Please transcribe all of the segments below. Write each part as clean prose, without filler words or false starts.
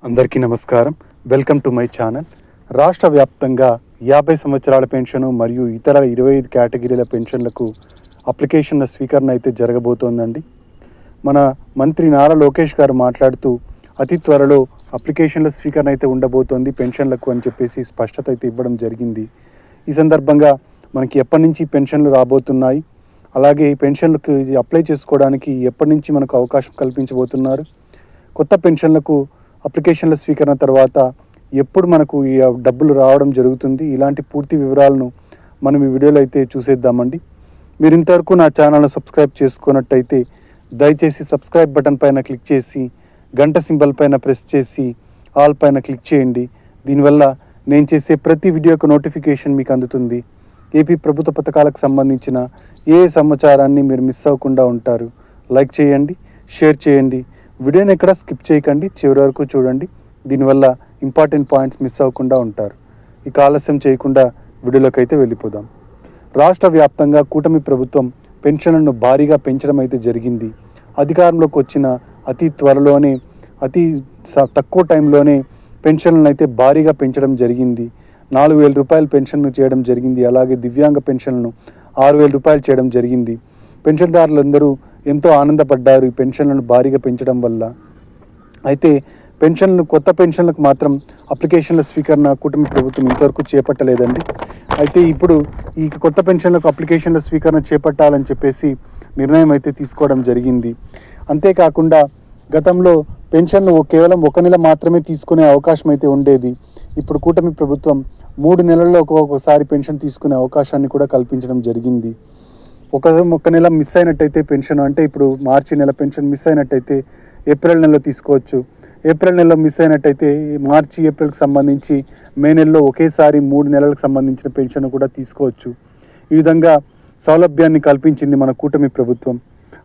అందరికీ నమస్కారం. Welcome to my channel. రాష్ట్ర వ్యాప్తంగా 50 సంవత్సరాల పెన్షను మరియు ఇతర 25 కేటగిరీల పెన్షన్లకు అప్లికేషన్ల స్వీకరణ అయితే జరగబోతోందండి. మన మంత్రి నారా లోకేష్ గారు మాట్లాడుతూ అతి త్వరలో అప్లికేషన్ల స్వీకరణ అయితే ఉండబోతోంది పెన్షన్లకు అని చెప్పేసి స్పష్టత అయితే ఇవ్వడం జరిగింది. ఈ సందర్భంగా మనకి ఎప్పటి నుంచి పెన్షన్లు రాబోతున్నాయి, అలాగే ఈ పెన్షన్లకు అప్లై చేసుకోవడానికి ఎప్పటి నుంచి మనకు అవకాశం కల్పించబోతున్నారు, కొత్త పెన్షన్లకు అప్లికేషన్ల స్వీకరణ తర్వాత ఎప్పుడు మనకు ఈ డబ్బులు రావడం జరుగుతుంది, ఇలాంటి పూర్తి వివరాలను మనం ఈ వీడియోలో అయితే చూసేద్దామండి. మీరు ఇంతవరకు నా ఛానల్ను సబ్స్క్రైబ్ చేసుకున్నట్టయితే దయచేసి సబ్స్క్రైబ్ బటన్ పైన క్లిక్ చేసి గంట సింబల్ పైన ప్రెస్ చేసి ఆల్ పైన క్లిక్ చేయండి. దీనివల్ల నేను చేసే ప్రతి వీడియోకు నోటిఫికేషన్ మీకు అందుతుంది. ఏపీ ప్రభుత్వ పథకాలకు సంబంధించిన ఏ సమాచారాన్ని మీరు మిస్ అవ్వకుండా ఉంటారు. లైక్ చేయండి, షేర్ చేయండి, వీడియోని ఎక్కడ స్కిప్ చేయకండి, చివరి వరకు చూడండి. దీనివల్ల ఇంపార్టెంట్ పాయింట్స్ మిస్ అవ్వకుండా ఉంటారు. ఇక ఆలస్యం చేయకుండా వీడియోలోకి అయితే వెళ్ళిపోదాం. రాష్ట్ర వ్యాప్తంగా కూటమి ప్రభుత్వం పెన్షన్లను భారీగా పెంచడం అయితే జరిగింది. అధికారంలోకి వచ్చిన అతి త్వరలోనే అతి తక్కువ టైంలోనే పెన్షన్లను అయితే భారీగా పెంచడం జరిగింది. 4,000 రూపాయల పెన్షన్ను చేయడం జరిగింది. అలాగే దివ్యాంగ పెన్షన్లను 6,000 రూపాయలు చేయడం జరిగింది. పెన్షన్దారులందరూ ఎంతో ఆనందపడ్డారు ఈ పెన్షన్లను భారీగా పెంచడం వల్ల. అయితే కొత్త పెన్షన్లకు మాత్రం అప్లికేషన్ల స్వీకరణ కూటమి ప్రభుత్వం ఇంతవరకు చేపట్టలేదండి. అయితే ఇప్పుడు ఈ కొత్త పెన్షన్లకు అప్లికేషన్ల స్వీకరణ చేపట్టాలని చెప్పేసి నిర్ణయం అయితే తీసుకోవడం జరిగింది. అంతేకాకుండా గతంలో పెన్షన్లు కేవలం 1 నెల మాత్రమే తీసుకునే అవకాశం అయితే ఉండేది. ఇప్పుడు కూటమి ప్రభుత్వం 3 నెలల్లో ఒక్కొక్కసారి పెన్షన్ తీసుకునే అవకాశాన్ని కూడా కల్పించడం జరిగింది. ఒక నెల మిస్ అయినట్టయితే పెన్షన్, అంటే ఇప్పుడు మార్చి నెల పెన్షన్ మిస్ అయినట్టయితే ఏప్రిల్ నెలలో తీసుకోవచ్చు. ఏప్రిల్ నెలలో మిస్ అయినట్టయితే మార్చి ఏప్రిల్కి సంబంధించి మే నెలలో ఒకేసారి 3 నెలలకు సంబంధించిన పెన్షన్ కూడా తీసుకోవచ్చు. ఈ విధంగా సౌలభ్యాన్ని కల్పించింది మన కూటమి ప్రభుత్వం.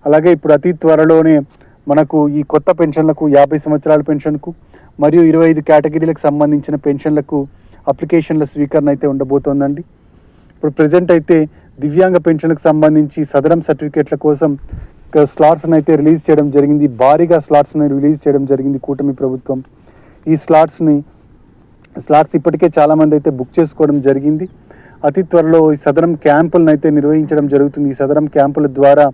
అలాగే ఇప్పుడు అతి త్వరలోనే మనకు ఈ కొత్త పెన్షన్లకు 50 సంవత్సరాల పెన్షన్కు మరియు 25 కేటగిరీలకు సంబంధించిన పెన్షన్లకు అప్లికేషన్ల స్వీకరణ అయితే ఉండబోతోందండి. ఇప్పుడు ప్రజెంట్ అయితే దివ్యాంగ పెన్షన్లకు సంబంధించి సదరం సర్టిఫికేట్ల కోసం స్లాట్స్ని అయితే రిలీజ్ చేయడం జరిగింది. భారీగా స్లాట్స్ని రిలీజ్ చేయడం జరిగింది కూటమి ప్రభుత్వం. ఈ స్లాట్స్ ఇప్పటికే చాలామంది అయితే బుక్ చేసుకోవడం జరిగింది. అతి త్వరలో ఈ సదరం క్యాంపులను అయితే నిర్వహించడం జరుగుతుంది. ఈ సదరం క్యాంపుల ద్వారా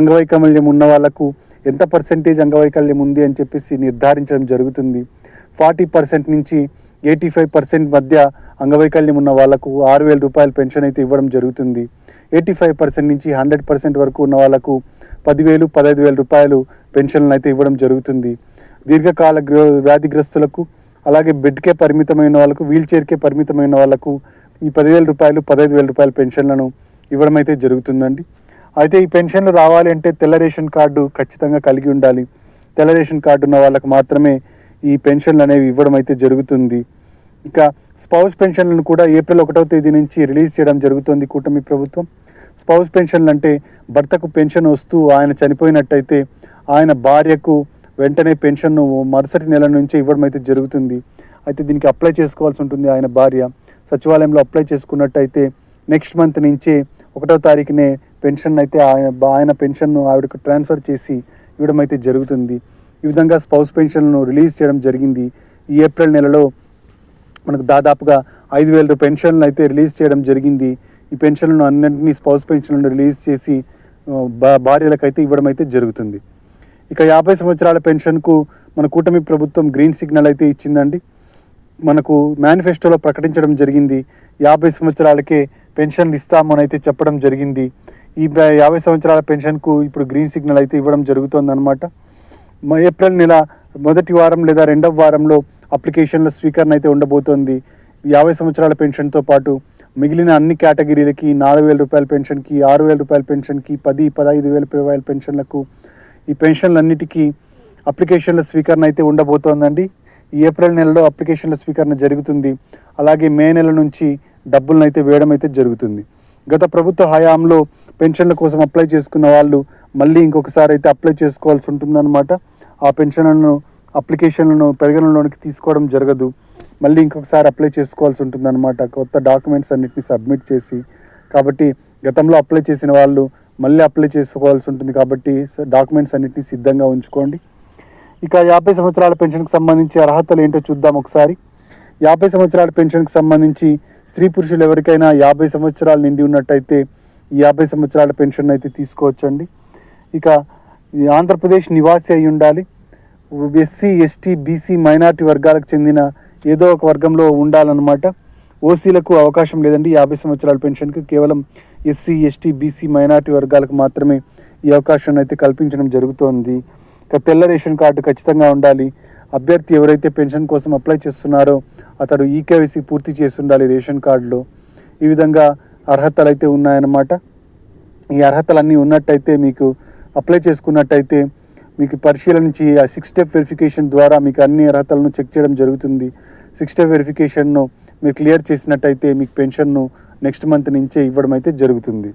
అంగవైకల్యం ఉన్న వాళ్ళకు ఎంత పర్సెంటేజ్ అంగవైకల్యం ఉంది అని చెప్పేసి నిర్ధారించడం జరుగుతుంది. 40% నుంచి 85% మధ్య అంగవైకల్యం ఉన్న వాళ్ళకు 6,000 రూపాయల పెన్షన్ అయితే ఇవ్వడం జరుగుతుంది. 85% నుంచి 100% వరకు ఉన్న వాళ్ళకు 10,000, 15,000 రూపాయలు పెన్షన్లు అయితే ఇవ్వడం జరుగుతుంది. దీర్ఘకాల వ్యాధిగ్రస్తులకు, అలాగే బెడ్కే పరిమితమైన వాళ్ళకు, వీల్ చైర్కే పరిమితమైన వాళ్ళకు ఈ 10,000 రూపాయలు, 15,000 రూపాయల పెన్షన్లను ఇవ్వడం అయితే జరుగుతుందండి. అయితే ఈ పెన్షన్లు రావాలి అంటే తెల్ల రేషన్ కార్డు ఖచ్చితంగా కలిగి ఉండాలి. తెల్ల రేషన్ కార్డు ఉన్న వాళ్ళకు మాత్రమే ఈ పెన్షన్లు అనేవి ఇవ్వడం అయితే జరుగుతుంది. ఇక స్పౌస్ పెన్షన్లను కూడా ఏప్రిల్ 1వ తేదీ నుంచి రిలీజ్ చేయడం జరుగుతుంది కూటమి ప్రభుత్వం. స్పౌస్ పెన్షన్లు అంటే భర్తకు పెన్షన్ వస్తూ ఆయన చనిపోయినట్టయితే ఆయన భార్యకు వెంటనే పెన్షన్ను మరుసటి నెల నుంచి ఇవ్వడం అయితే జరుగుతుంది. అయితే దీనికి అప్లై చేసుకోవాల్సి ఉంటుంది. ఆయన భార్య సచివాలయంలో అప్లై చేసుకున్నట్టయితే నెక్స్ట్ మంత్ నుంచే 1వ తారీఖునే పెన్షన్ అయితే ఆయన పెన్షన్ను ఆవిడకు ట్రాన్స్ఫర్ చేసి ఇవ్వడం అయితే జరుగుతుంది. ఈ విధంగా స్పౌస్ పెన్షన్లను రిలీజ్ చేయడం జరిగింది. ఈ ఏప్రిల్ నెలలో మనకు దాదాపుగా 5,000 పెన్షన్లు అయితే రిలీజ్ చేయడం జరిగింది. ఈ పెన్షన్లను అన్నింటినీ స్పౌస్ పెన్షన్లను రిలీజ్ చేసి భార్యలకు అయితే ఇవ్వడం అయితే జరుగుతుంది. ఇక 50 సంవత్సరాల పెన్షన్కు మన కూటమి ప్రభుత్వం గ్రీన్ సిగ్నల్ అయితే ఇచ్చిందండి. మనకు మేనిఫెస్టోలో ప్రకటించడం జరిగింది. 50 సంవత్సరాలకే పెన్షన్లు ఇస్తామని అయితే చెప్పడం జరిగింది. ఈ 50 సంవత్సరాల పెన్షన్కు ఇప్పుడు గ్రీన్ సిగ్నల్ అయితే ఇవ్వడం జరుగుతుందన్నమాట. ఏప్రిల్ నెల మొదటి వారం లేదా 2వ వారంలో అప్లికేషన్ల స్వీకరణ అయితే ఉండబోతోంది. 50 సంవత్సరాల పెన్షన్తో పాటు మిగిలిన అన్ని కేటగిరీలకి 4,000 రూపాయల పెన్షన్కి, 6,000 రూపాయల పెన్షన్కి, 10,000-15,000 రూపాయల పెన్షన్లకు, ఈ పెన్షన్లన్నిటికీ అప్లికేషన్ల స్వీకరణ అయితే ఉండబోతోందండి. ఈ ఏప్రిల్ నెలలో అప్లికేషన్ల స్వీకరణ జరుగుతుంది. అలాగే మే నెల నుంచి డబ్బులను అయితే వేయడం అయితే జరుగుతుంది. గత ప్రభుత్వ హయాంలో పెన్షన్ల కోసం అప్లై చేసుకున్న వాళ్ళు మళ్ళీ ఇంకొకసారి అయితే అప్లై చేసుకోవాల్సి ఉంటుందన్నమాట. ఆ అప్లికేషన్లను పరిగణనలోనికి తీసుకోవడం జరగదు. మళ్ళీ ఇంకొకసారి అప్లై చేసుకోవాల్సి ఉంటుందన్నమాట, కొత్త డాక్యుమెంట్స్ అన్నిటిని సబ్మిట్ చేసి. కాబట్టి గతంలో అప్లై చేసిన వాళ్ళు మళ్ళీ అప్లై చేసుకోవాల్సి ఉంటుంది. కాబట్టి డాక్యుమెంట్స్ అన్నిటిని సిద్ధంగా ఉంచుకోండి. ఇక 50 సంవత్సరాల పెన్షన్కి సంబంధించి అర్హతలు ఏంటో చూద్దాం ఒకసారి. 50 సంవత్సరాల పెన్షన్కి సంబంధించి స్త్రీ పురుషులు ఎవరికైనా 50 సంవత్సరాలు నిండి ఉన్నట్టయితే ఈ 50 సంవత్సరాల పెన్షన్ అయితే తీసుకోవచ్చండి. ఇక ఈ ఆంధ్రప్రదేశ్ నివాసి అయి ఉండాలి. ఎస్సీ, ఎస్టీ, బీసీ, మైనారిటీ వర్గాలకు చెందిన ఏదో ఒక వర్గంలో ఉండాలన్నమాట. ఓసీలకు అవకాశం లేదండి 50 సంవత్సరాల పెన్షన్కి. కేవలం ఎస్సీ, ఎస్టీ, బీసీ, మైనారిటీ వర్గాలకు మాత్రమే ఈ అవకాశాన్ని అయితే కల్పించడం జరుగుతోంది. ఇక తెల్ల రేషన్ కార్డు ఖచ్చితంగా ఉండాలి. అభ్యర్థి ఎవరైతే పెన్షన్ కోసం అప్లై చేస్తున్నారో అతడు ఈకేవైసీ పూర్తి చేసి ఉండాలి రేషన్ కార్డులో. ఈ విధంగా అర్హతలు అయితే ఉన్నాయన్నమాట. ఈ అర్హతలన్నీ ఉన్నట్టయితే మీకు అప్లై చేసుకున్నట్టయితే మీకు పరిశీలనించి ఆ 6 స్టెప్ వెరిఫికేషన్ ద్వారా మీకు అన్ని అర్హతలను చెక్ చేయడం జరుగుతుంది. 6 స్టెప్ వెరిఫికేషన్ను మీరు క్లియర్ చేసినట్టయితే మీకు పెన్షన్ను నెక్స్ట్ మంత్ నుంచే ఇవ్వడం అయితే జరుగుతుంది.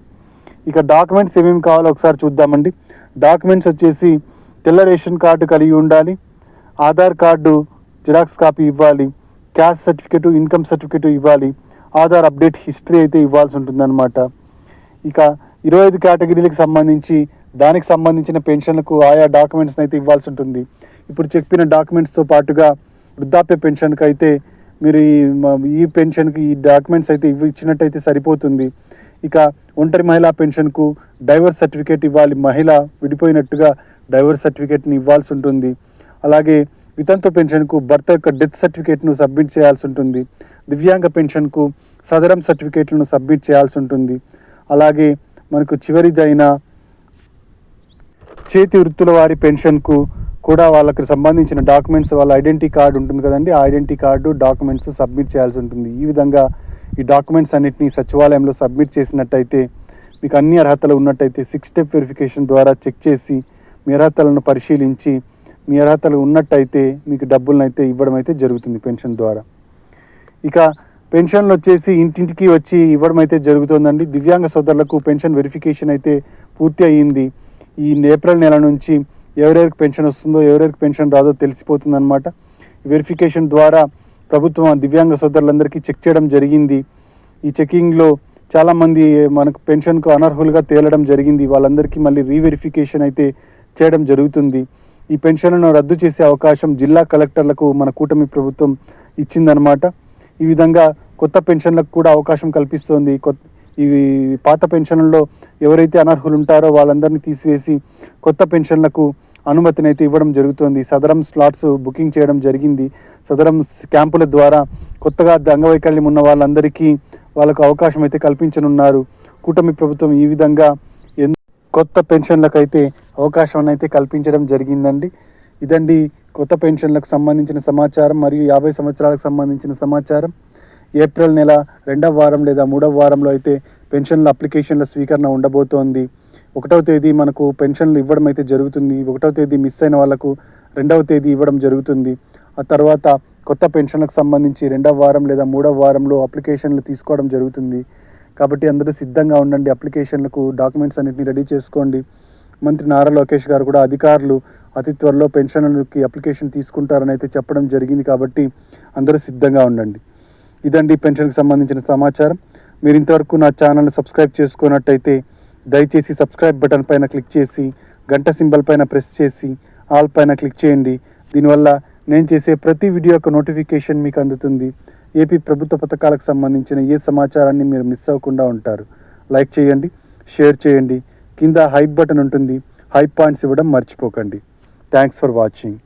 ఇక డాక్యుమెంట్స్ ఏమేమి కావాలో ఒకసారి చూద్దామండి. డాక్యుమెంట్స్ వచ్చేసి తెల్ల రేషన్ కార్డు కలిగి ఉండాలి, ఆధార్ కార్డు జిరాక్స్ కాపీ ఇవ్వాలి, క్యాస్ట్ సర్టిఫికేట్, ఇన్కమ్ సర్టిఫికేట్ ఇవ్వాలి, ఆధార్ అప్డేట్ హిస్టరీ అయితే ఇవ్వాల్సి ఉంటుందన్నమాట. ఇక 25 కేటగిరీలకు సంబంధించి దానికి సంబంధించిన పెన్షన్లకు ఆయా డాక్యుమెంట్స్ని అయితే ఇవ్వాల్సి ఉంటుంది. ఇప్పుడు చెప్పిన డాక్యుమెంట్స్తో పాటుగా వృద్ధాప్య పెన్షన్కి అయితే మీరు ఈ పెన్షన్కి ఈ డాక్యుమెంట్స్ అయితే ఇచ్చినట్టయితే సరిపోతుంది. ఇక ఒంటరి మహిళా పెన్షన్కు డైవర్స్ సర్టిఫికేట్ ఇవ్వాలి, మహిళ విడిపోయినట్టుగా డైవర్స్ సర్టిఫికేట్ని ఇవ్వాల్సి ఉంటుంది. అలాగే వితంతు పెన్షన్కు భర్త యొక్క డెత్ సర్టిఫికేట్ను సబ్మిట్ చేయాల్సి ఉంటుంది. దివ్యాంగ పెన్షన్కు సదరం సర్టిఫికేట్లను సబ్మిట్ చేయాల్సి ఉంటుంది. అలాగే మనకు చివరిదైన చేతి వృత్తుల వారి పెన్షన్కు కూడా వాళ్ళకి సంబంధించిన డాక్యుమెంట్స్, వాళ్ళ ఐడెంటిటీ కార్డు ఉంటుంది కదండి, ఆ ఐడెంటిటీ కార్డు డాక్యుమెంట్స్ సబ్మిట్ చేయాల్సి ఉంటుంది. ఈ విధంగా ఈ డాక్యుమెంట్స్ అన్నిటినీ సచివాలయంలో సబ్మిట్ చేసినట్టయితే మీకు అన్ని అర్హతలు ఉన్నట్టయితే 6 స్టెప్ వెరిఫికేషన్ ద్వారా చెక్ చేసి మీ అర్హతలను పరిశీలించి మీ అర్హతలు ఉన్నట్టయితే మీకు డబ్బులను అయితే ఇవ్వడం అయితే జరుగుతుంది పెన్షన్ ద్వారా. ఇక పెన్షన్లు వచ్చేసి ఇంటింటికి వచ్చి ఇవ్వడం అయితే జరుగుతుందండి. దివ్యాంగ సోదరులకు పెన్షన్ వెరిఫికేషన్ అయితే పూర్తి అయ్యింది. ఈ ఏప్రిల్ నెల నుంచి ఎవరెవరికి పెన్షన్ వస్తుందో ఎవరెవరికి పెన్షన్ రాదో తెలిసిపోతుందన్నమాట. వెరిఫికేషన్ ద్వారా ప్రభుత్వం దివ్యాంగ సోదరులందరికీ చెక్ చేయడం జరిగింది. ఈ చెకింగ్లో చాలామంది మనకు పెన్షన్కు అనర్హులుగా తేలడం జరిగింది. వాళ్ళందరికీ మళ్ళీ రీవెరిఫికేషన్ అయితే చేయడం జరుగుతుంది. ఈ పెన్షన్లను రద్దు చేసే అవకాశం జిల్లా కలెక్టర్లకు మన కూటమి ప్రభుత్వం ఇచ్చిందనమాట. ఈ విధంగా కొత్త పెన్షన్లకు కూడా అవకాశం కల్పిస్తోంది. ఇవి పాత పెన్షన్లలో ఎవరైతే అనర్హులు ఉంటారో వాళ్ళందరినీ తీసివేసి కొత్త పెన్షన్లకు అనుమతిని అయితే ఇవ్వడం జరుగుతుంది. సదరం స్లాట్స్ బుకింగ్ చేయడం జరిగింది. సదరం క్యాంపుల ద్వారా కొత్తగా అంగవైకల్యం ఉన్న వాళ్ళందరికీ వాళ్ళకు అవకాశం అయితే కల్పించనున్నారు కూటమి ప్రభుత్వం. ఈ విధంగా కొత్త పెన్షన్లకు అయితే అవకాశం అయితే కల్పించడం జరిగిందండి. ఇదండి కొత్త పెన్షన్లకు సంబంధించిన సమాచారం మరియు 50 సంవత్సరాలకు సంబంధించిన సమాచారం. ఏప్రిల్ నెల 2వ వారం లేదా 3వ వారంలో అయితే పెన్షన్ల అప్లికేషన్ల స్వీకరణ ఉండబోతోంది. 1వ తేదీ మనకు పెన్షన్లు ఇవ్వడం అయితే జరుగుతుంది. 1వ తేదీ మిస్ అయిన వాళ్ళకు 2వ తేదీ ఇవ్వడం జరుగుతుంది. ఆ తర్వాత కొత్త పెన్షన్లకు సంబంధించి 2వ వారం లేదా 3వ వారంలో అప్లికేషన్లు తీసుకోవడం జరుగుతుంది. కాబట్టి అందరూ సిద్ధంగా ఉండండి. అప్లికేషన్లకు డాక్యుమెంట్స్ అన్నింటినీ రెడీ చేసుకోండి. మంత్రి నారా లోకేష్ గారు కూడా అధికారులు అతి త్వరలో పెన్షన్లకి అప్లికేషన్ తీసుకుంటారని అయితే చెప్పడం జరిగింది. కాబట్టి అందరూ సిద్ధంగా ఉండండి. ఇదండి పెన్షన్కి సంబంధించిన సమాచారం. మీరు ఇంతవరకు నా ఛానల్ని సబ్స్క్రైబ్ చేసుకున్నట్టయితే దయచేసి సబ్స్క్రైబ్ బటన్ పైన క్లిక్ చేసి గంట సింబల్ పైన ప్రెస్ చేసి ఆల్ పైన క్లిక్ చేయండి. దీనివల్ల నేను చేసే ప్రతి వీడియో యొక్క నోటిఫికేషన్ మీకు అందుతుంది. ఏపీ ప్రభుత్వ పథకాలకు సంబంధించిన ఏ సమాచారాన్ని మీరు మిస్ అవ్వకుండా ఉంటారు. లైక్ చేయండి, షేర్ చేయండి. కింద హైప్ బటన్ ఉంటుంది, హైప్ పాయింట్స్ ఇవ్వడం మర్చిపోకండి. Thanks for watching.